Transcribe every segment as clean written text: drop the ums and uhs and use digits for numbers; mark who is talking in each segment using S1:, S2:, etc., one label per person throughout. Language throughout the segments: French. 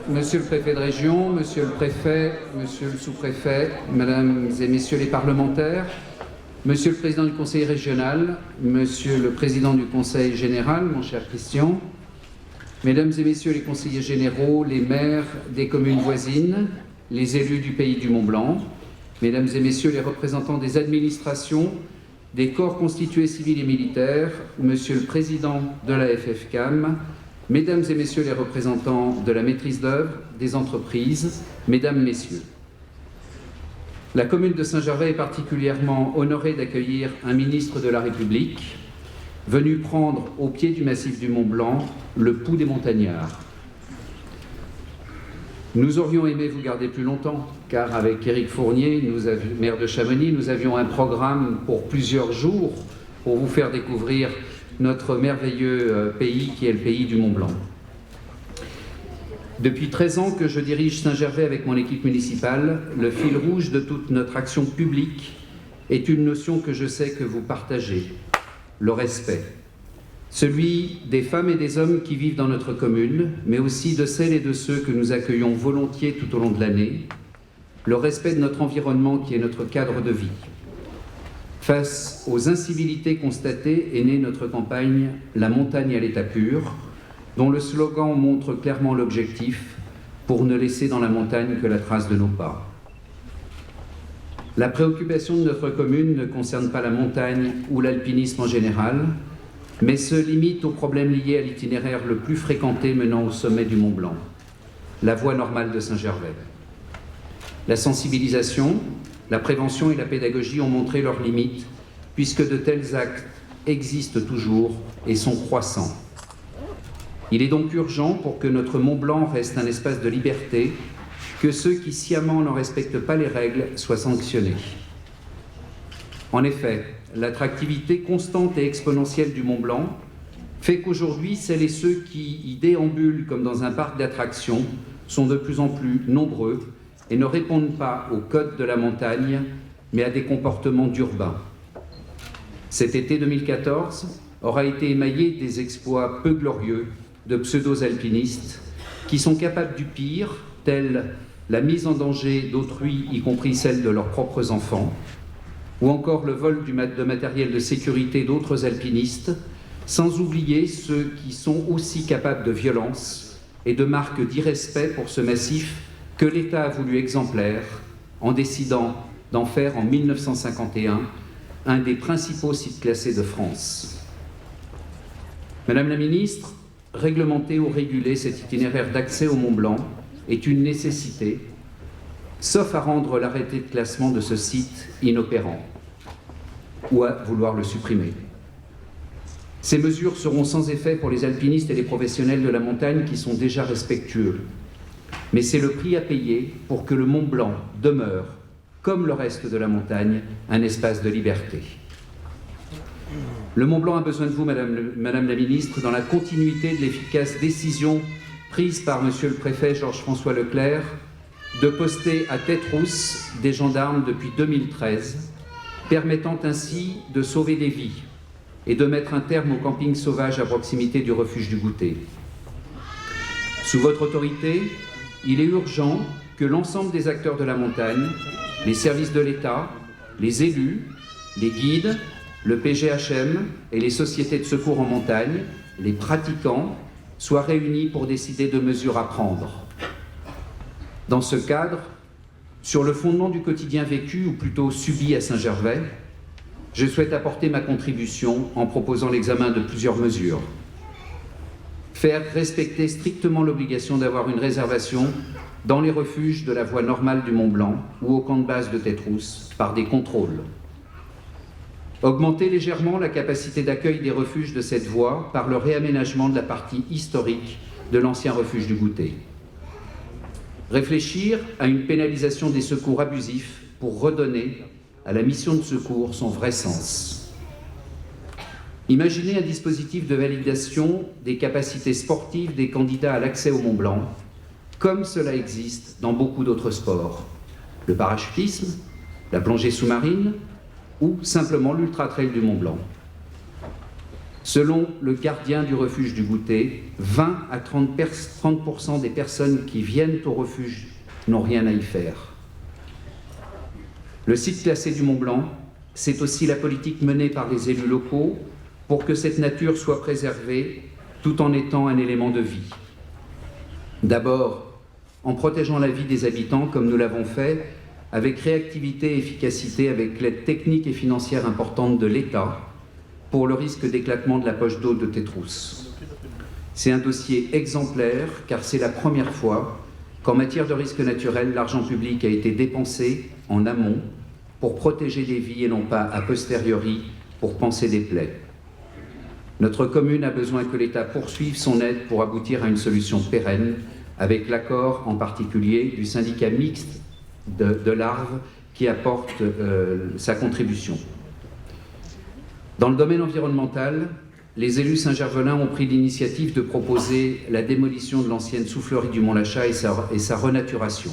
S1: Monsieur le préfet de région, monsieur le préfet, monsieur le sous-préfet, mesdames et messieurs les parlementaires, monsieur le président du conseil régional, monsieur le président du conseil général, mon cher Christian, mesdames et messieurs les conseillers généraux, les maires des communes voisines, les élus du pays du Mont-Blanc, mesdames et messieurs les représentants des administrations, des corps constitués civils et militaires, monsieur le président de la FFCAM, mesdames et messieurs les représentants de la maîtrise d'œuvre, des entreprises, mesdames, messieurs. La commune de Saint-Gervais est particulièrement honorée d'accueillir un ministre de la République venu prendre au pied du massif du Mont-Blanc le pouls des montagnards. Nous aurions aimé vous garder plus longtemps, car avec Éric Fournier, maire de Chamonix, nous avions un programme pour plusieurs jours pour vous faire découvrir notre merveilleux pays qui est le pays du Mont-Blanc. Depuis 13 ans que je dirige Saint-Gervais avec mon équipe municipale, le fil rouge de toute notre action publique est une notion que je sais que vous partagez, le respect. Celui des femmes et des hommes qui vivent dans notre commune, mais aussi de celles et de ceux que nous accueillons volontiers tout au long de l'année, le respect de notre environnement qui est notre cadre de vie. Face aux incivilités constatées est née notre campagne « La montagne à l'état pur », dont le slogan montre clairement l'objectif « Pour ne laisser dans la montagne que la trace de nos pas ». La préoccupation de notre commune ne concerne pas la montagne ou l'alpinisme en général, mais se limite aux problèmes liés à l'itinéraire le plus fréquenté menant au sommet du Mont-Blanc, la voie normale de Saint-Gervais. La sensibilisation, la prévention et la pédagogie ont montré leurs limites, puisque de tels actes existent toujours et sont croissants. Il est donc urgent, pour que notre Mont-Blanc reste un espace de liberté, que ceux qui sciemment n'en respectent pas les règles soient sanctionnés. En effet, l'attractivité constante et exponentielle du Mont-Blanc fait qu'aujourd'hui, celles et ceux qui y déambulent comme dans un parc d'attractions sont de plus en plus nombreux et ne répondent pas aux codes de la montagne, mais à des comportements d'urbains. Cet été 2014 aura été émaillé des exploits peu glorieux de pseudo-alpinistes qui sont capables du pire, telle la mise en danger d'autrui, y compris celle de leurs propres enfants, ou encore le vol de matériel de sécurité d'autres alpinistes, sans oublier ceux qui sont aussi capables de violence et de marques d'irrespect pour ce massif que l'État a voulu exemplaire en décidant d'en faire en 1951 un des principaux sites classés de France. Madame la ministre, réglementer ou réguler cet itinéraire d'accès au Mont-Blanc est une nécessité, sauf à rendre l'arrêté de classement de ce site inopérant ou à vouloir le supprimer. Ces mesures seront sans effet pour les alpinistes et les professionnels de la montagne qui sont déjà respectueux. Mais c'est le prix à payer pour que le Mont-Blanc demeure, comme le reste de la montagne, un espace de liberté. Le Mont-Blanc a besoin de vous, Madame la Ministre, dans la continuité de l'efficace décision prise par Monsieur le Préfet Georges-François Leclerc de poster à Tête-Rousse des gendarmes depuis 2013, permettant ainsi de sauver des vies et de mettre un terme au camping sauvage à proximité du refuge du Goûter. Sous votre autorité, il est urgent que l'ensemble des acteurs de la montagne, les services de l'État, les élus, les guides, le PGHM et les sociétés de secours en montagne, les pratiquants, soient réunis pour décider de mesures à prendre. Dans ce cadre, sur le fondement du quotidien vécu, ou plutôt subi à Saint-Gervais, je souhaite apporter ma contribution en proposant l'examen de plusieurs mesures. Faire respecter strictement l'obligation d'avoir une réservation dans les refuges de la voie normale du Mont-Blanc ou au camp de base de Tête-Rousse par des contrôles. Augmenter légèrement la capacité d'accueil des refuges de cette voie par le réaménagement de la partie historique de l'ancien refuge du Goûter. Réfléchir à une pénalisation des secours abusifs pour redonner à la mission de secours son vrai sens. Imaginez un dispositif de validation des capacités sportives des candidats à l'accès au Mont-Blanc, comme cela existe dans beaucoup d'autres sports. Le parachutisme, la plongée sous-marine ou simplement l'ultra-trail du Mont-Blanc. Selon le gardien du refuge du Goûter, 20 à 30% des personnes qui viennent au refuge n'ont rien à y faire. Le site classé du Mont-Blanc, c'est aussi la politique menée par les élus locaux pour que cette nature soit préservée tout en étant un élément de vie. D'abord, en protégeant la vie des habitants comme nous l'avons fait, avec réactivité et efficacité, avec l'aide technique et financière importante de l'État pour le risque d'éclatement de la poche d'eau de Tétrousse. C'est un dossier exemplaire car c'est la première fois qu'en matière de risque naturel, l'argent public a été dépensé en amont pour protéger des vies et non pas a posteriori pour panser des plaies. Notre commune a besoin que l'État poursuive son aide pour aboutir à une solution pérenne, avec l'accord en particulier du syndicat mixte de l'Arve qui apporte sa contribution. Dans le domaine environnemental, les élus Saint-Gervelin ont pris l'initiative de proposer la démolition de l'ancienne soufflerie du Mont-Lachat et sa renaturation,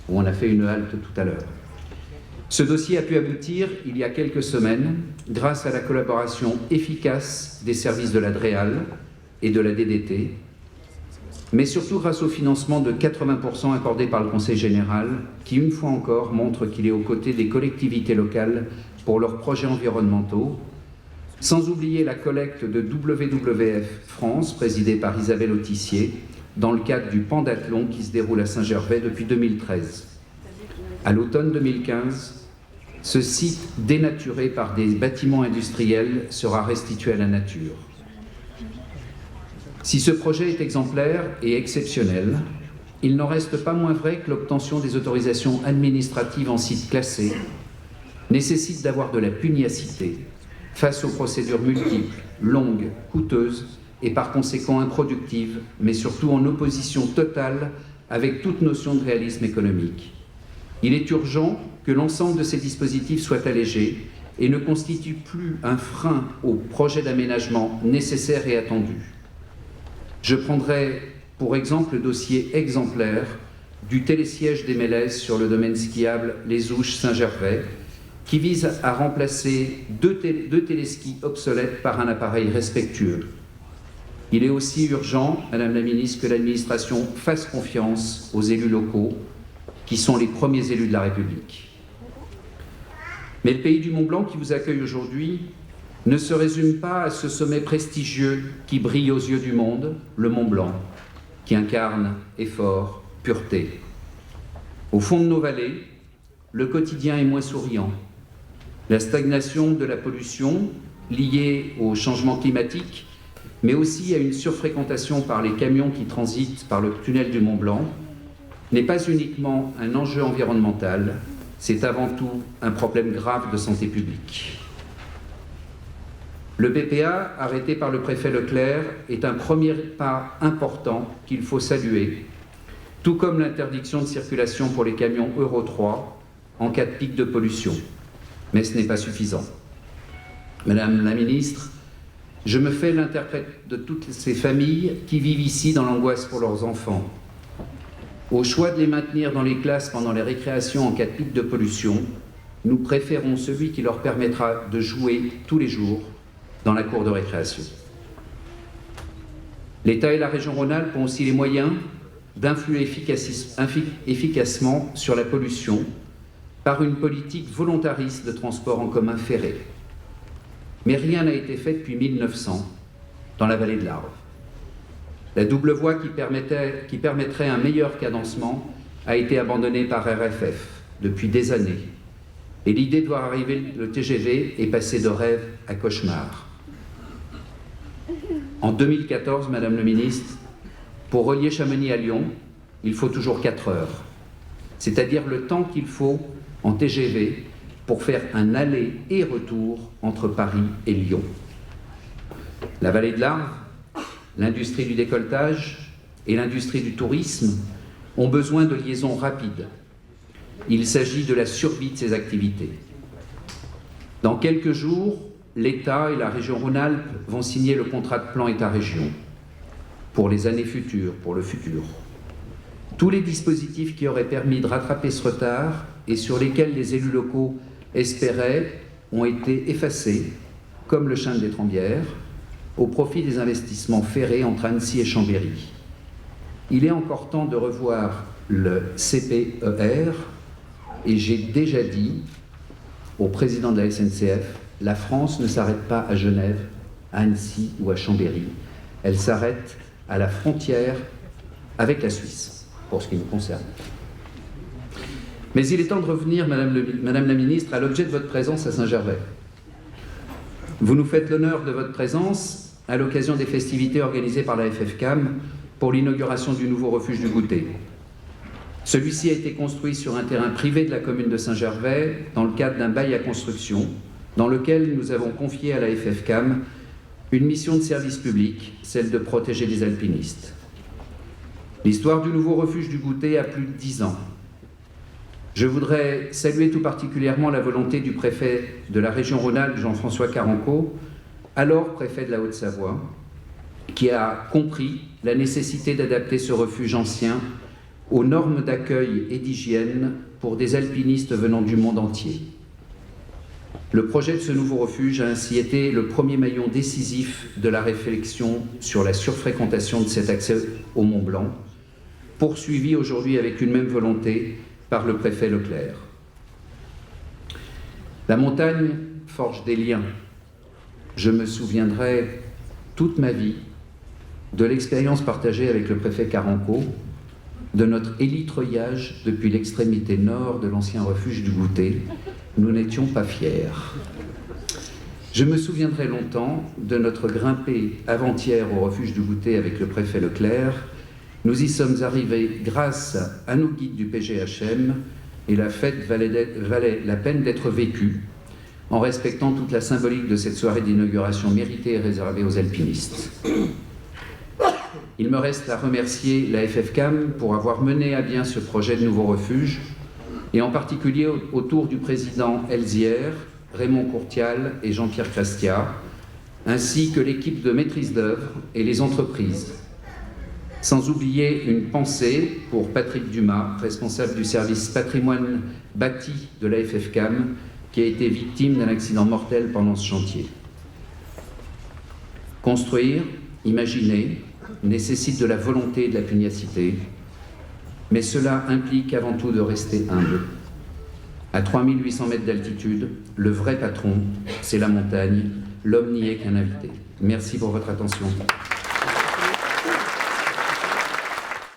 S1: où on a fait une halte tout à l'heure. Ce dossier a pu aboutir il y a quelques semaines grâce à la collaboration efficace des services de la DREAL et de la DDT, mais surtout grâce au financement de 80% accordé par le Conseil général, qui une fois encore montre qu'il est aux côtés des collectivités locales pour leurs projets environnementaux, sans oublier la collecte de WWF France, présidée par Isabelle Autissier, dans le cadre du Pendathlon qui se déroule à Saint-Gervais depuis 2013. À l'automne 2015, ce site dénaturé par des bâtiments industriels sera restitué à la nature. Si ce projet est exemplaire et exceptionnel, il n'en reste pas moins vrai que l'obtention des autorisations administratives en site classé nécessite d'avoir de la pugnacité face aux procédures multiples, longues, coûteuses et par conséquent improductives, mais surtout en opposition totale avec toute notion de réalisme économique. Il est urgent que l'ensemble de ces dispositifs soit allégé et ne constitue plus un frein au projet d'aménagement nécessaire et attendu. Je prendrai pour exemple le dossier exemplaire du télésiège des Mélèzes sur le domaine skiable Les Ouches Saint-Gervais, qui vise à remplacer deux téléskis obsolètes par un appareil respectueux. Il est aussi urgent, Madame la Ministre, que l'administration fasse confiance aux élus locaux, qui sont les premiers élus de la République. Mais le pays du Mont-Blanc qui vous accueille aujourd'hui ne se résume pas à ce sommet prestigieux qui brille aux yeux du monde, le Mont-Blanc, qui incarne effort, pureté. Au fond de nos vallées, le quotidien est moins souriant. La stagnation de la pollution liée au changement climatique, mais aussi à une surfréquentation par les camions qui transitent par le tunnel du Mont-Blanc, n'est pas uniquement un enjeu environnemental, c'est avant tout un problème grave de santé publique. Le BPA, arrêté par le préfet Leclerc, est un premier pas important qu'il faut saluer, tout comme l'interdiction de circulation pour les camions Euro 3 en cas de pic de pollution. Mais ce n'est pas suffisant. Madame la Ministre, je me fais l'interprète de toutes ces familles qui vivent ici dans l'angoisse pour leurs enfants. Au choix de les maintenir dans les classes pendant les récréations en cas de pic de pollution, nous préférons celui qui leur permettra de jouer tous les jours dans la cour de récréation. L'État et la région Rhône-Alpes ont aussi les moyens d'influer efficacement sur la pollution par une politique volontariste de transport en commun ferré. Mais rien n'a été fait depuis 1900 dans la vallée de l'Arve. La double voie qui permettrait un meilleur cadencement a été abandonnée par RFF depuis des années. Et l'idée de voir arriver le TGV est passée de rêve à cauchemar. En 2014, Madame le Ministre, pour relier Chamonix à Lyon, il faut toujours 4 heures. C'est-à-dire le temps qu'il faut en TGV pour faire un aller et retour entre Paris et Lyon. La vallée de l'Arve, l'industrie du décolletage et l'industrie du tourisme ont besoin de liaisons rapides. Il s'agit de la survie de ces activités. Dans quelques jours, l'État et la région Rhône-Alpes vont signer le contrat de plan État-région pour les années futures, pour le futur. Tous les dispositifs qui auraient permis de rattraper ce retard et sur lesquels les élus locaux espéraient ont été effacés, comme le Chêne des Trembières, au profit des investissements ferrés entre Annecy et Chambéry. Il est encore temps de revoir le CPER et j'ai déjà dit au président de la SNCF, la France ne s'arrête pas à Genève, à Annecy ou à Chambéry. Elle s'arrête à la frontière avec la Suisse, pour ce qui nous concerne. Mais il est temps de revenir, Madame la Ministre, à l'objet de votre présence à Saint-Gervais. Vous nous faites l'honneur de votre présence à l'occasion des festivités organisées par la FFCAM pour l'inauguration du nouveau refuge du Goûter. Celui-ci a été construit sur un terrain privé de la commune de Saint-Gervais dans le cadre d'un bail à construction dans lequel nous avons confié à la FFCAM une mission de service public, celle de protéger les alpinistes. L'histoire du nouveau refuge du Goûter a plus de 10 ans. Je voudrais saluer tout particulièrement la volonté du préfet de la région Rhône-Alpes, Jean-François Carenco, alors préfet de la Haute-Savoie, qui a compris la nécessité d'adapter ce refuge ancien aux normes d'accueil et d'hygiène pour des alpinistes venant du monde entier. Le projet de ce nouveau refuge a ainsi été le premier maillon décisif de la réflexion sur la surfréquentation de cet accès au Mont Blanc, poursuivi aujourd'hui avec une même volonté par le préfet Leclerc. La montagne forge des liens. Je me souviendrai toute ma vie de l'expérience partagée avec le préfet Carenco, de notre élitreuillage depuis l'extrémité nord de l'ancien refuge du Goûter. Nous n'étions pas fiers. Je me souviendrai longtemps de notre grimpée avant-hier au refuge du Goûter avec le préfet Leclerc. Nous y sommes arrivés grâce à nos guides du PGHM et la fête valait la peine d'être vécue en respectant toute la symbolique de cette soirée d'inauguration méritée et réservée aux alpinistes. Il me reste à remercier la FFCAM pour avoir mené à bien ce projet de nouveau refuge et en particulier autour du président Elzière, Raymond Courtial et Jean-Pierre Chrastia, ainsi que l'équipe de maîtrise d'œuvre et les entreprises. Sans oublier une pensée pour Patrick Dumas, responsable du service patrimoine bâti de la FFCAM, qui a été victime d'un accident mortel pendant ce chantier. Construire, imaginer, nécessite de la volonté et de la pugnacité, mais cela implique avant tout de rester humble. À 3800 mètres d'altitude, le vrai patron, c'est la montagne, l'homme n'y est qu'un invité. Merci pour votre attention.